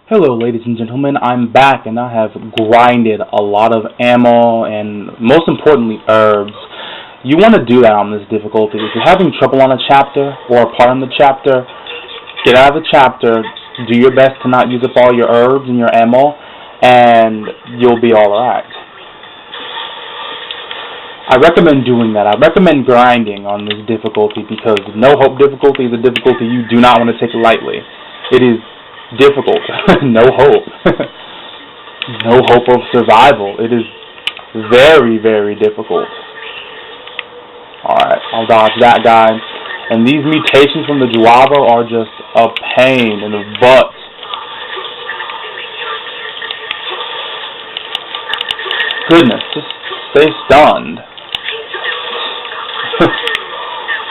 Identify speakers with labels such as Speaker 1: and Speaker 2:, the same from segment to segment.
Speaker 1: Hello ladies and gentlemen, I'm back and I have grinded a lot of ammo and most importantly herbs. You want to do that on this difficulty. If you're having trouble on a chapter or a part in the chapter, get out of the chapter, do your best to not use up all your herbs and your ammo, and you'll be alright. I recommend doing that. I recommend grinding on this difficulty because no hope difficulty is a difficulty you do not want to take lightly. It is difficult. No hope. No hope of survival. It is very, very difficult. Alright, I'll dodge that guy. And these mutations from the B.O.W.S are just a pain in the butt. Goodness, just stay stunned.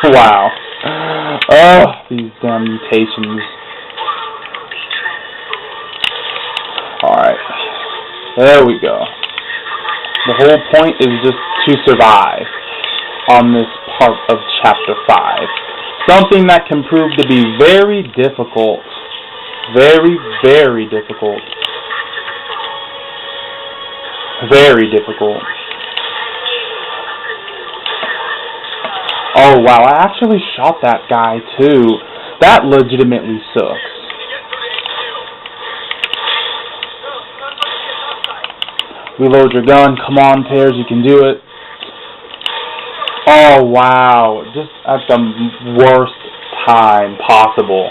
Speaker 1: Wow. Oh, these damn mutations. Alright. There we go. The whole point is just to survive on this part of Chapter 5. Something that can prove to be very difficult. Very, very difficult. Very difficult. Oh wow, I actually shot that guy too. That legitimately sucks. Reload your gun. Come on, Piers, you can do it. Oh wow, just at the worst time possible.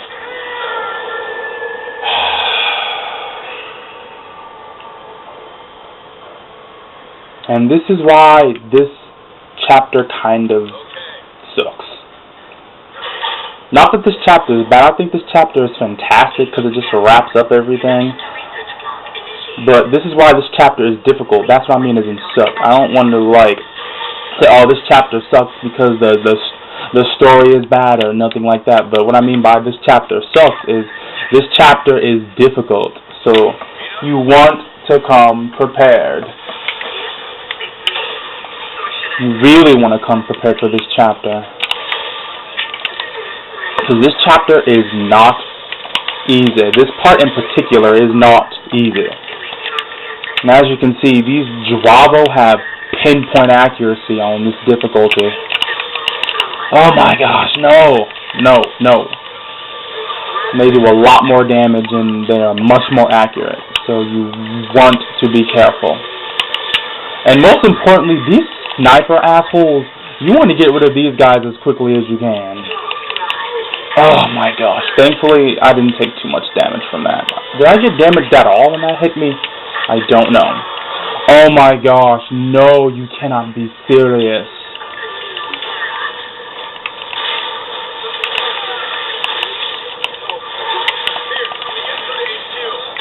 Speaker 1: And this is why this chapter kind of sucks. Not that this chapter is bad. I think this chapter is fantastic because it just wraps up everything. But this is why this chapter is difficult. That's what I mean as in suck. I don't want to say, oh, this chapter sucks because the story is bad or nothing like that. But what I mean by this chapter sucks is this chapter is difficult. So you want to come prepared. You really want to come prepared for this chapter. Because this chapter is not easy. This part in particular is not easy. And as you can see, these B.O.W.S have pinpoint accuracy on this difficulty. Oh my gosh, no. No, no. They do a lot more damage and they are much more accurate. So you want to be careful. And most importantly, these sniper assholes, you want to get rid of these guys as quickly as you can. Oh my gosh. Thankfully, I didn't take too much damage from that. Did I get damaged at all when that hit me? I don't know. Oh my gosh. No, you cannot be serious.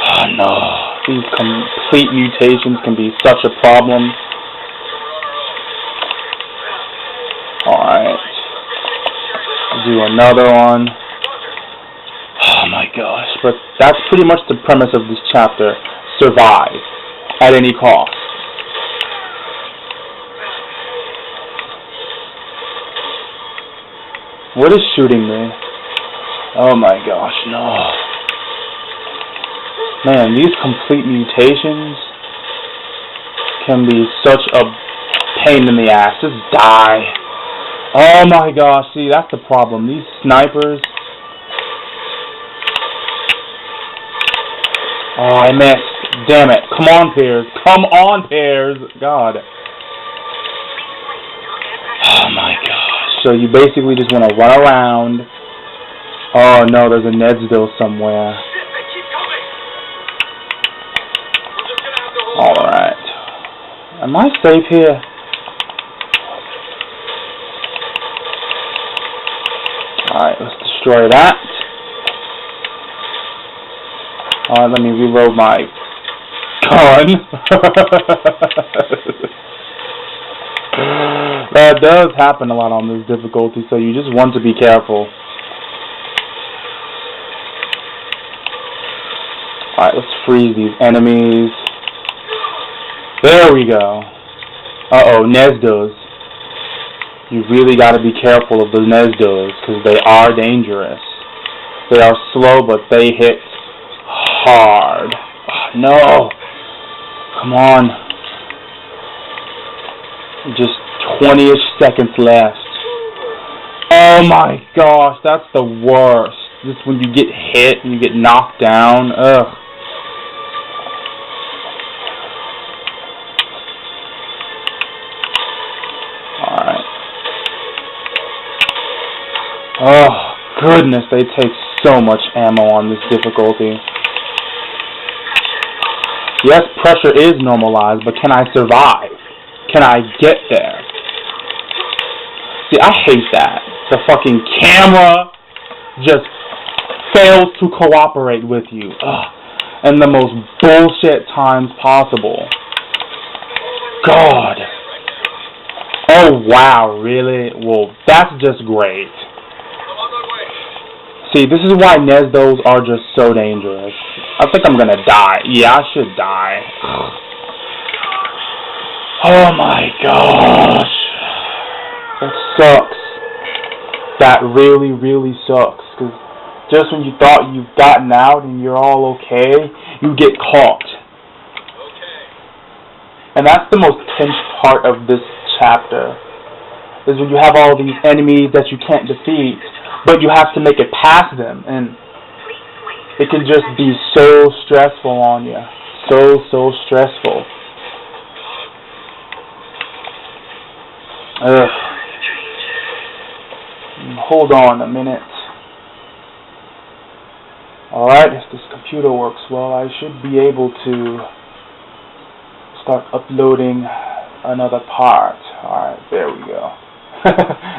Speaker 1: Oh no. These complete mutations can be such a problem. Alright. Do another one. Oh my gosh. But that's pretty much the premise of this chapter. Survive at any cost. What is shooting me? Oh my gosh, no. Man, these complete mutations can be such a pain in the ass. Just die. Oh my gosh, see, that's the problem. These snipers. Oh, I missed. Damn it. Come on, Piers. Come on, Piers. God. Oh my gosh. So you basically just want to run around. Oh no, there's a Nedsville somewhere. Alright. Am I safe here? Alright, let's destroy that. Alright, let me reload my gun. That does happen a lot on this difficulty, so you just want to be careful. Alright, let's freeze these enemies. There we go. Uh-oh, Nesdos. You really got to be careful of the Nesdos, because they are dangerous. They are slow, but they hit hard. No. Come on. Just 20-ish seconds left. Oh my gosh, that's the worst. Just when you get hit and you get knocked down. Ugh. Alright. Oh, goodness, they take so much ammo on this difficulty. Yes, pressure is normalized, but can I survive? Can I get there? See, I hate that. The fucking camera just fails to cooperate with you. Ugh. In the most bullshit times possible. God. Oh, wow, really? Well, that's just great. See, this is why Nesdos are just so dangerous. I think I'm gonna die. Yeah, I should die. Oh my gosh. That sucks. That really, really sucks. Because just when you thought you've gotten out and you're all okay, you get caught. And that's the most tense part of this chapter. Is when you have all these enemies that you can't defeat, but you have to make it past them. And it can just be so stressful on you. So stressful. Ugh. Hold on a minute. Alright, if this computer works well, I should be able to start uploading another part. Alright, there we go.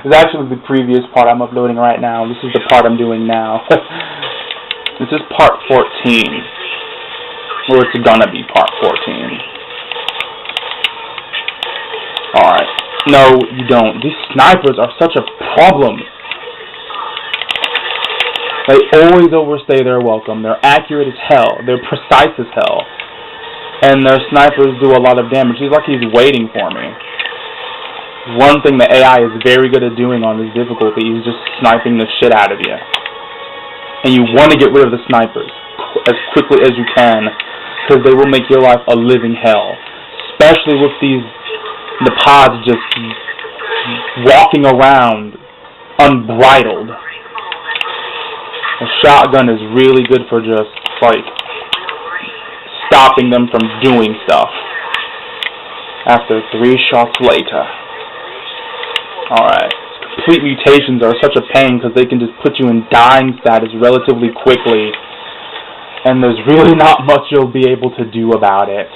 Speaker 1: It's actually the previous part I'm uploading right now. This is the part I'm doing now. This is part 14. Or it's gonna be part 14. Alright. No, you don't. These snipers are such a problem. They always overstay their welcome. They're accurate as hell. They're precise as hell. And their snipers do a lot of damage. He's like he's waiting for me. One thing the AI is very good at doing on this difficulty is just sniping the shit out of you. And you want to get rid of the snipers as quickly as you can, because they will make your life a living hell. Especially with the pods just walking around unbridled. A shotgun is really good for just, like, stopping them from doing stuff. After 3 shots later. Alright. Complete mutations are such a pain because they can just put you in dying status relatively quickly. And there's really not much you'll be able to do about it.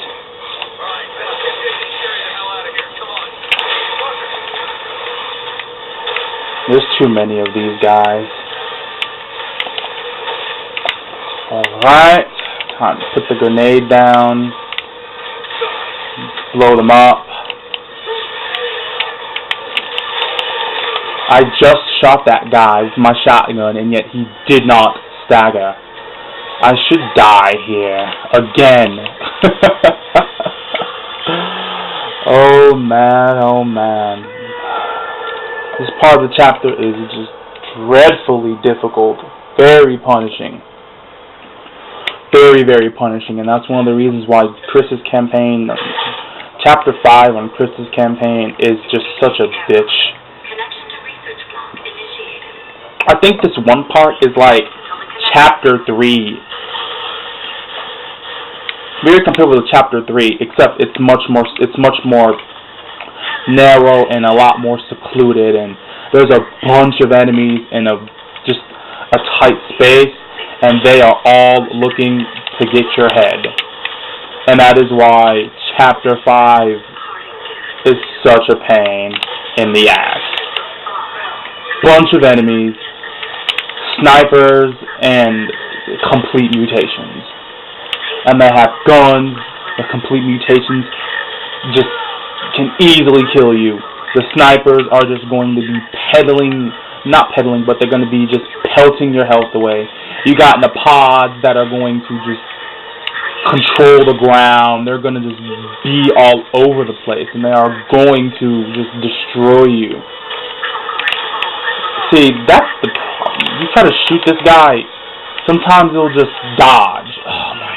Speaker 1: There's too many of these guys. Alright. Time to put the grenade down. Blow them up. I just shot that guy with my shotgun and yet he did not stagger. I should die here. Again. Oh man, oh man. This part of the chapter is just dreadfully difficult. Very punishing. Very, very punishing. And that's one of the reasons why Chris's campaign, chapter 5 on Chris's campaign, is just such a bitch. I think this one part is like chapter 3. Very comparable to chapter 3, except it's much more narrow and a lot more secluded, and there's a bunch of enemies in just a tight space, and they are all looking to get your head. And that is why chapter 5 is such a pain in the ass. Bunch of enemies, snipers, and complete mutations. And they have guns. The complete mutations just can easily kill you. The snipers are just going to be not peddling, but they're going to be just pelting your health away. You got the pods that are going to just control the ground. They're going to just be all over the place, and they are going to just destroy you. See, that's the problem. You try to shoot this guy, sometimes he'll just dodge. Oh my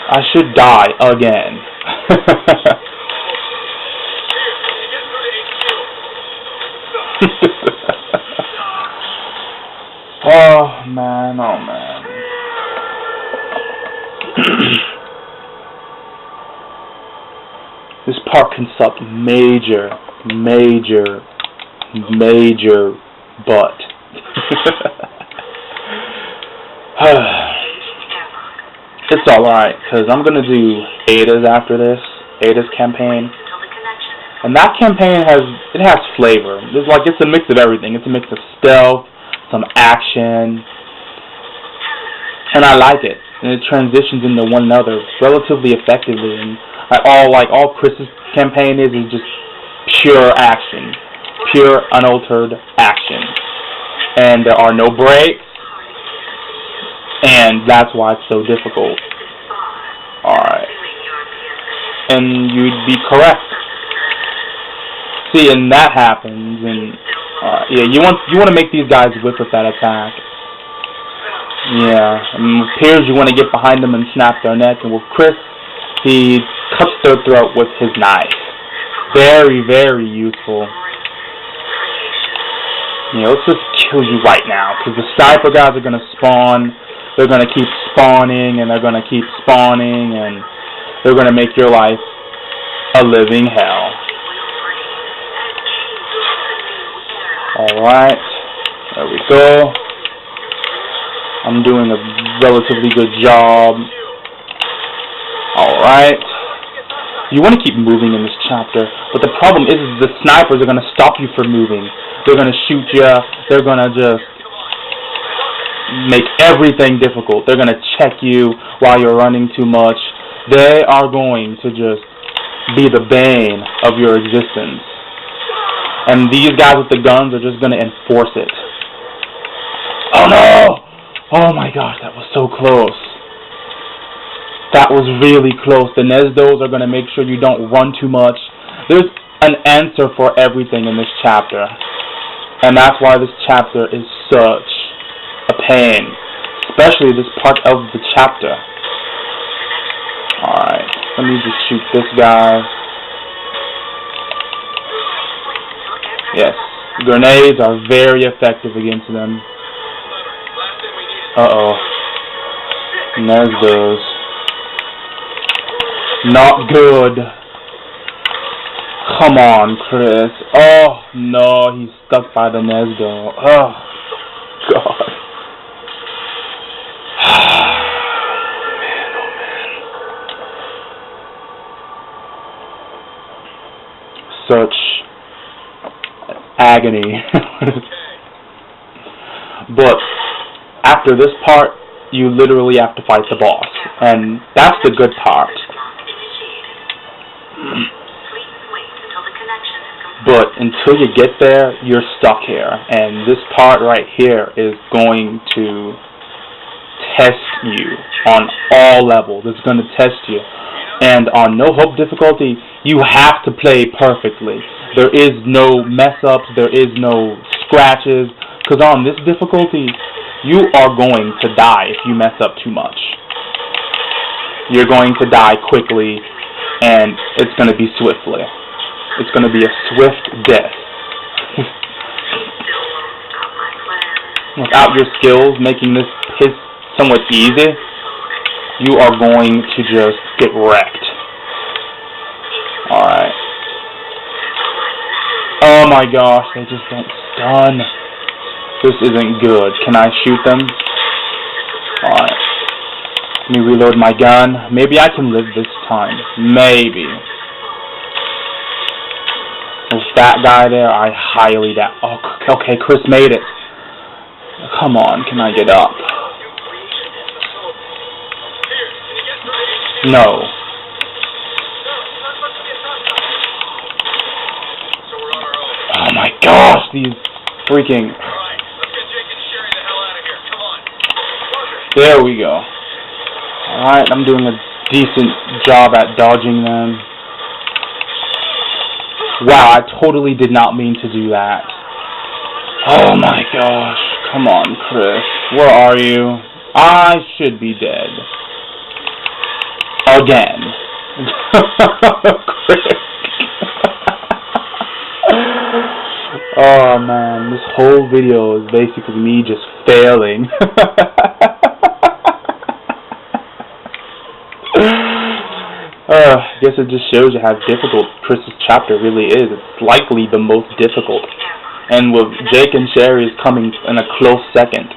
Speaker 1: I should die again. Oh man, oh man. This part can suck major butt. It's alright, because I'm going to do Ada's after this, Ada's campaign. And that campaign has flavor. It's a mix of everything. It's a mix of stealth, some action, and I like it. And it transitions into one another relatively effectively. And all Chris's campaign is just pure action, pure unaltered action, and there are no breaks. And that's why it's so difficult. Alright. And you'd be correct. See, and that happens, and yeah, you want to make these guys whip with that attack. Yeah, and with Piers, you want to get behind them and snap their neck, and with Chris, he cuts their throat with his knife. Very, very useful. Yeah, let's just kill you right now, because the sniper guys are going to spawn. They're going to keep spawning, and they're going to keep spawning, and they're going to make your life a living hell. Alright, there we go. I'm doing a relatively good job. Alright. You want to keep moving in this chapter, but the problem is the snipers are going to stop you from moving. They're going to shoot you. They're going to just make everything difficult. They're going to check you while you're running too much. They are going to just be the bane of your existence. And these guys with the guns are just going to enforce it. Oh no! Oh my gosh, that was so close. That was really close. The Nesdos are going to make sure you don't run too much. There's an answer for everything in this chapter. And that's why this chapter is such a pain. Especially this part of the chapter. Alright, let me just shoot this guy. Yes, grenades are very effective against them. Uh-oh. Nesdos. Not good. Come on, Chris. Oh, no, he's stuck by the Nesdo. Oh, God. Man, oh, man. Such agony. But after this part, you literally have to fight the boss, and that's the good part. But until you get there, you're stuck here, and this part right here is going to test you on all levels. It's going to test you, and on no hope difficulty, you have to play perfectly. There is no mess-ups, there is no scratches, because on this difficulty, you are going to die if you mess up too much. You're going to die quickly, and it's going to be swiftly. It's going to be a swift death. Without your skills making this somewhat easy, you are going to just get wrecked. Alright. Oh my gosh, they just don't stun. This isn't good. Can I shoot them? Alright. Let me reload my gun. Maybe I can live this time. Maybe. With that guy there, I highly doubt. Oh, okay, Chris made it. Come on, can I get up? No. Oh my gosh, these freaking... There we go. Alright, I'm doing a decent job at dodging them. Wow, I totally did not mean to do that. Oh my gosh. Come on, Chris. Where are you? I should be dead. again. Oh man, this whole video is basically me just failing. I guess it just shows you how difficult Chris's chapter really is. It's likely the most difficult. And with Jake and Sherry is coming in a close second.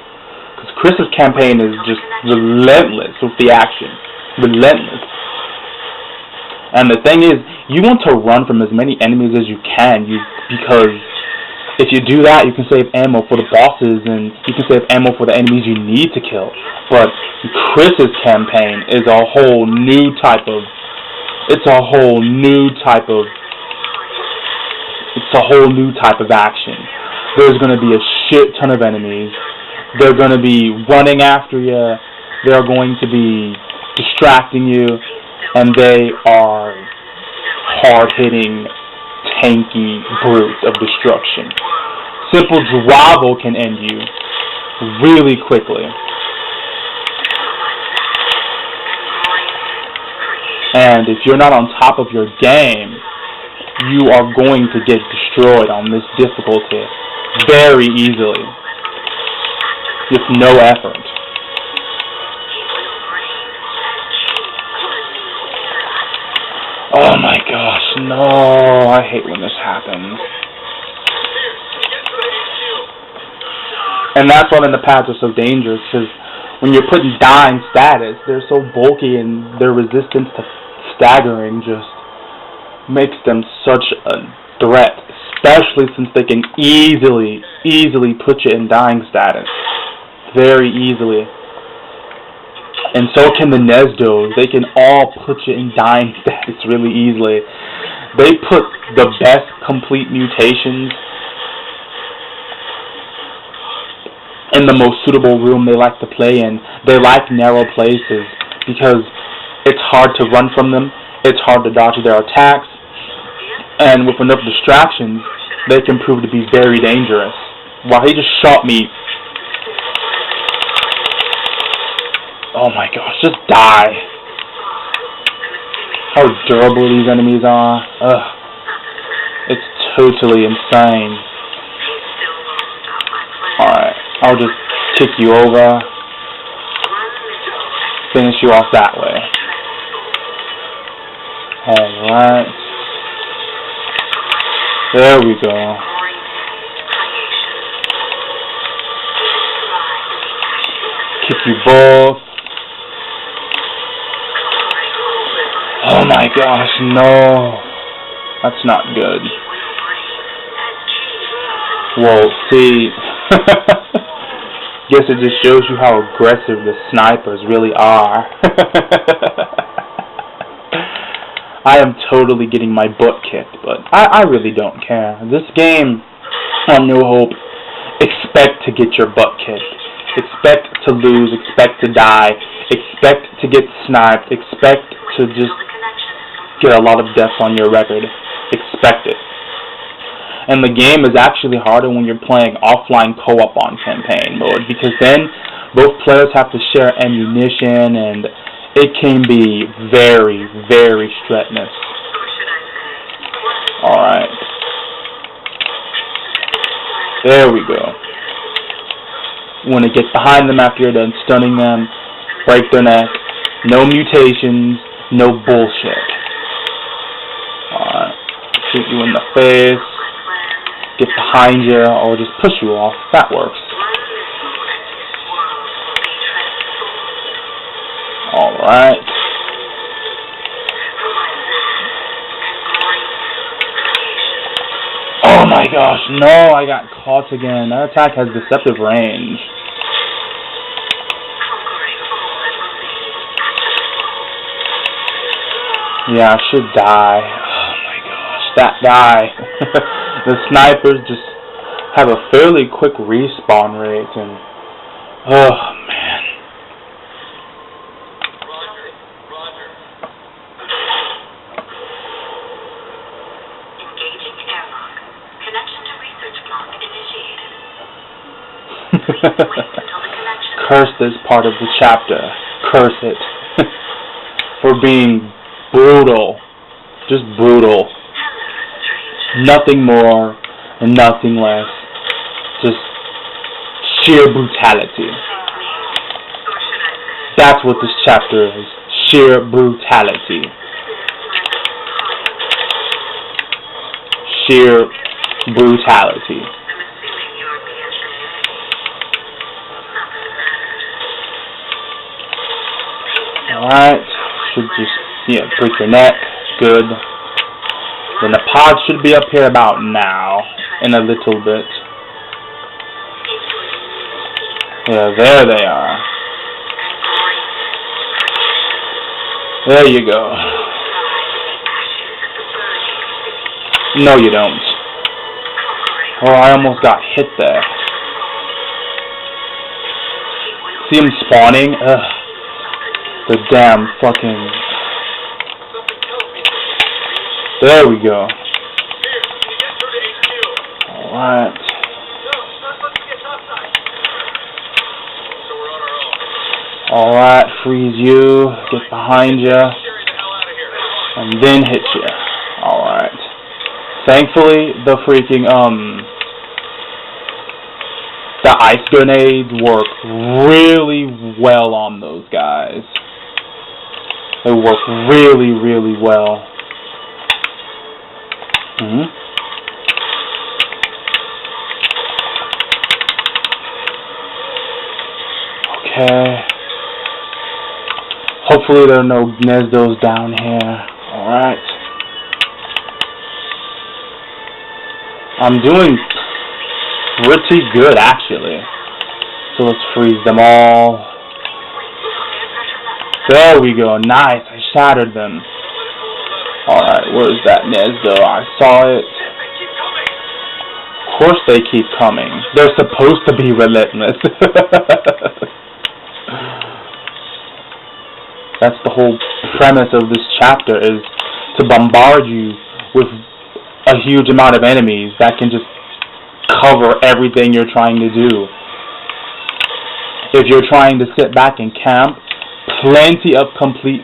Speaker 1: Because Chris's campaign is just relentless with the action. Relentless. And the thing is, you want to run from as many enemies as you can, because if you do that, you can save ammo for the bosses, and you can save ammo for the enemies you need to kill. But Chris's campaign is a whole new type of action. There's going to be a shit ton of enemies. They're going to be running after you. They're going to be distracting you. And they are hard-hitting, tanky brutes of destruction. Simple Dravo can end you really quickly. And if you're not on top of your game, you are going to get destroyed on this difficulty very easily, with no effort. Oh my gosh, no, I hate when this happens. And that's why the paths are so dangerous, because when you're put in dying status, they're so bulky and their resistance to staggering just makes them such a threat, especially since they can easily put you in dying status. Very easily. And so can the Nesdos. They can all put you in dying status really easily. They put the best complete mutations in the most suitable room they like to play in. They like narrow places because it's hard to run from them. It's hard to dodge their attacks. And with enough distractions, they can prove to be very dangerous. Wow, he just shot me. Oh my gosh, just die. How durable these enemies are. Ugh. It's totally insane. Alright, I'll just kick you over. Finish you off that way. Alright. There we go. Kick you both. Oh my gosh, no. That's not good. Whoa, see. Guess it just shows you how aggressive the snipers really are. I am totally getting my butt kicked, but I really don't care. This game, on New Hope, expect to get your butt kicked. Expect to lose, expect to die, expect to get sniped, expect to just get a lot of deaths on your record. Expect it. And the game is actually harder when you're playing offline co-op on campaign mode, because then both players have to share ammunition, and it can be very, very strenuous. Alright. There we go. You want to get behind them after you're done stunning them, break their neck. No mutations, no bullshit. Alright. Shoot you in the face. Get behind you, or just push you off. That works. Alright. Oh my gosh, no, I got caught again. That attack has deceptive range. Yeah, I should die. Oh my gosh, that guy. The snipers just have a fairly quick respawn rate, and oh man.
Speaker 2: Engaging airlock. Connection to research block initiated.
Speaker 1: Curse this part of the chapter. Curse it. for being brutal. Just brutal. Nothing more and nothing less. Just sheer brutality. That's what this chapter is. Sheer brutality. Sheer brutality. Alright. Should just, break your neck. Good. Then the pod should be up here about now. In a little bit. Yeah, there they are. There you go. No, you don't. Oh, I almost got hit there. See him spawning? Ugh. The damn fucking... There we go. Alright. Alright, freeze you. Get behind you. And then hit you. Alright. Thankfully, the freaking, the ice grenades work really well on those guys. They work really, really well. Okay. Hopefully there are no Nesdos down here. Alright. I'm doing pretty good, actually. So let's freeze them all. There we go. Nice. I shattered them. Alright, where's that Nesdo? I saw it. Of course they keep coming. They're supposed to be relentless. That's the whole premise of this chapter, is to bombard you with a huge amount of enemies that can just cover everything you're trying to do. If you're trying to sit back and camp, plenty of complete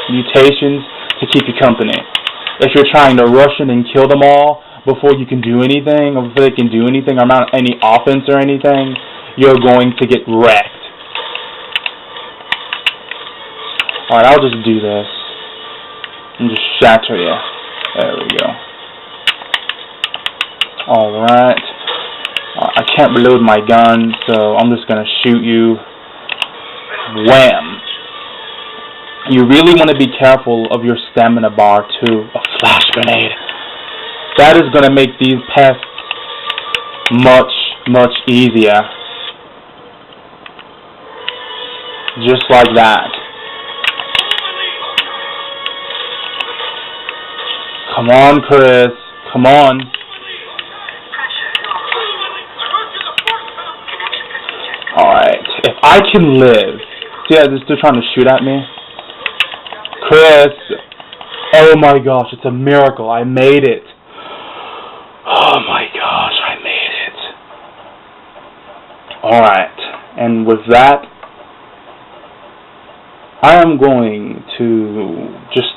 Speaker 1: mutations to keep you company. If you're trying to rush in and kill them all before you can do anything, or before they can do anything, or mount any offense or anything, you're going to get wrecked. Alright, I'll just do this. And just shatter you. There we go. Alright. I can't reload my gun, so I'm just gonna shoot you. Wham! You really want to be careful of your stamina bar too. A flash grenade. That is gonna make these pests much, much easier. Just like that. Come on, Chris. Come on. Alright. If I can live. See how they're still trying to shoot at me? Chris. Oh my gosh, it's a miracle. I made it. Oh my gosh, I made it. Alright. And with that, I am going to just...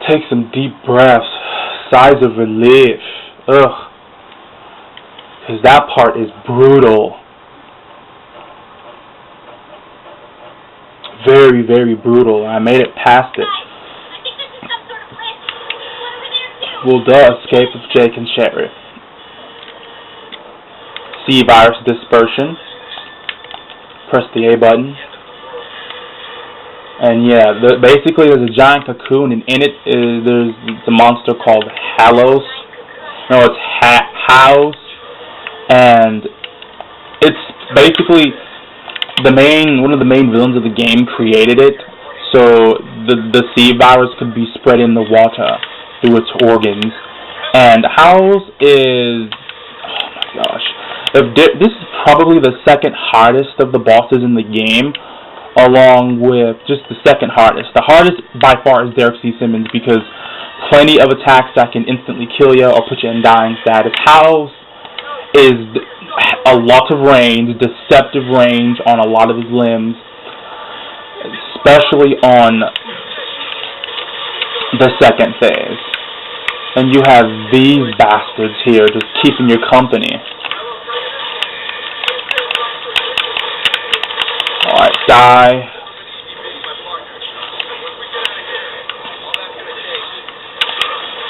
Speaker 1: take some deep breaths, sighs of relief. Ugh. Because that part is brutal. Very, very brutal. I made it past it. Well, duh, escape of Jake and Sherry. C virus dispersion. Press the A button. And yeah, basically there's a giant cocoon, and in it there's a monster called Haos. No, it's Haos, and it's basically one of the main villains of the game created it, so the C virus could be spread in the water through its organs. And Haos is, oh my gosh, this is probably the second hardest of the bosses in the game, along with just the second hardest. The hardest by far is Derek C. Simmons, because plenty of attacks that can instantly kill you or put you in dying status. Haos is a lot of range, deceptive range on a lot of his limbs, especially on the second phase. And you have these bastards here just keeping you company. Alright, die.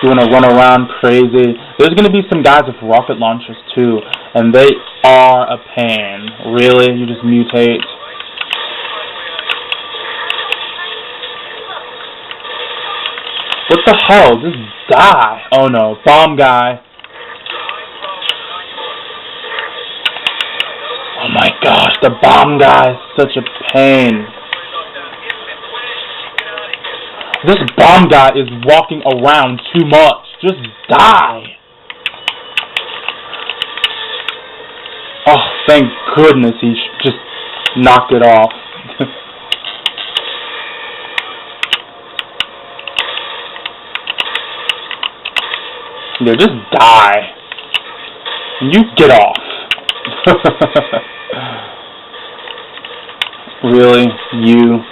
Speaker 1: You want to run around crazy. There's going to be some guys with rocket launchers too, and they are a pain. Really? You just mutate? What the hell? Just die. Oh no. Bomb guy. Oh my gosh, the bomb guy is such a pain. This bomb guy is walking around too much. Just die. Oh, thank goodness he just knocked it off. Yeah, just die. You get off. Really? You?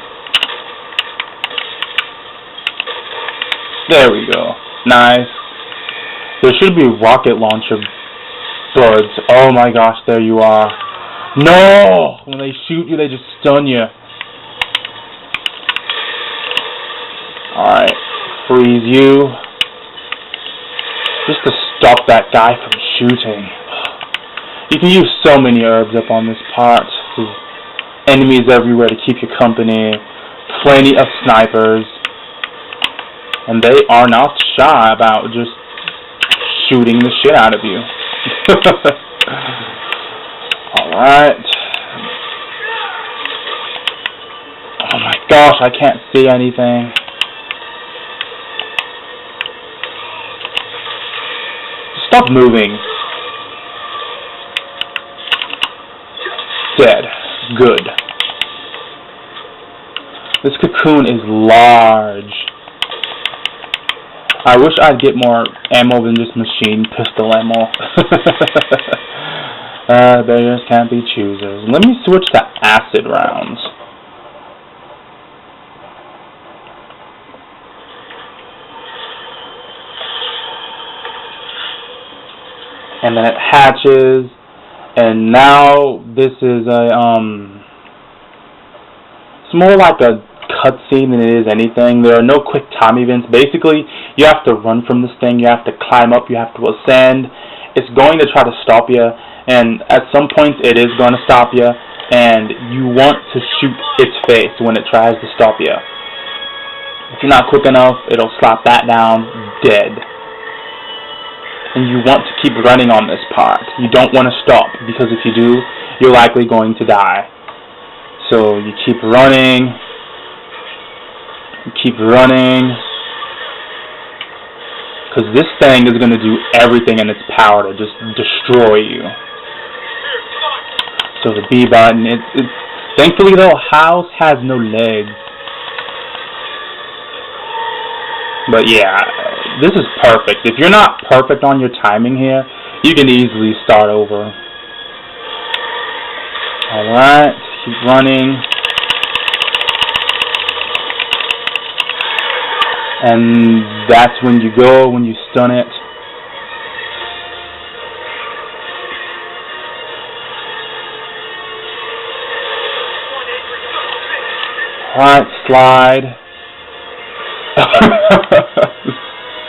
Speaker 1: There we go. Nice. There should be rocket launcher birds. Oh my gosh, there you are. No! When they shoot you, they just stun you. Alright. Freeze you. Just to stop that guy from shooting. You can use so many herbs up on this part. There's enemies everywhere to keep you company. Plenty of snipers. And they are not shy about just shooting the shit out of you. Alright. Oh my gosh, I can't see anything. Stop moving. Dead. Good. This cocoon is large. I wish I'd get more ammo than just machine pistol ammo. Beggars can't be choosers. Let me switch to acid rounds. And then it hatches, and now this is a it's more like a cutscene than it is anything. There are no quick time events. Basically, you have to run from this thing, you have to climb up, you have to ascend. It's going to try to stop you, and at some points it is going to stop you, and you want to shoot its face when it tries to stop you. If you're not quick enough, it'll slap that down, dead. And you want to keep running on this part. You don't want to stop, because if you do, you're likely going to die. So you keep running. You keep running. Because this thing is going to do everything in its power to just destroy you. So the B button, thankfully though, Haos has no legs. But yeah, this is perfect. If you're not perfect on your timing here, you can easily start over. Alright, keep running. And that's when you go, when you stun it. Alright, slide.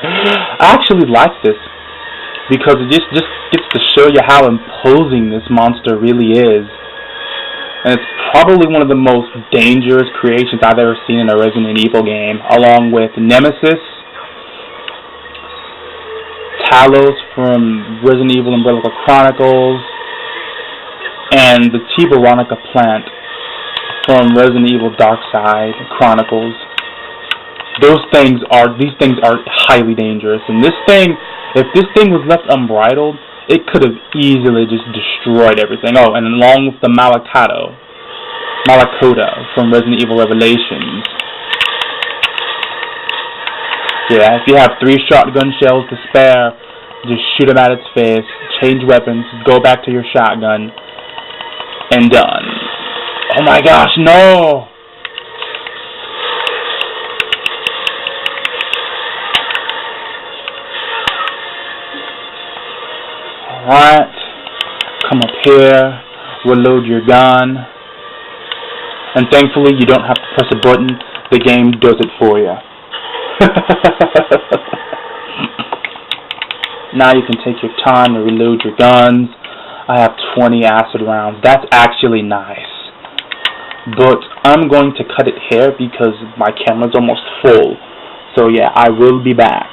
Speaker 1: I actually like this because it just gets to show you how imposing this monster really is. And it's probably one of the most dangerous creations I've ever seen in a Resident Evil game, along with Nemesis, Talos from Resident Evil Umbrella Chronicles, and the Tiburonica plant from Resident Evil Darkside Chronicles. These things are highly dangerous, and this thing, if this thing was left unbridled, it could have easily just destroyed everything. Oh, and along with the Malakoda from Resident Evil Revelations. Yeah, if you have 3 shotgun shells to spare, just shoot them at its face, change weapons, go back to your shotgun, and done. Oh my gosh, no! Alright, come up here, reload your gun, and thankfully you don't have to press a button, the game does it for you. Now you can take your time to reload your guns. I have 20 acid rounds. That's actually nice. But I'm going to cut it here because my camera's almost full. So yeah, I will be back.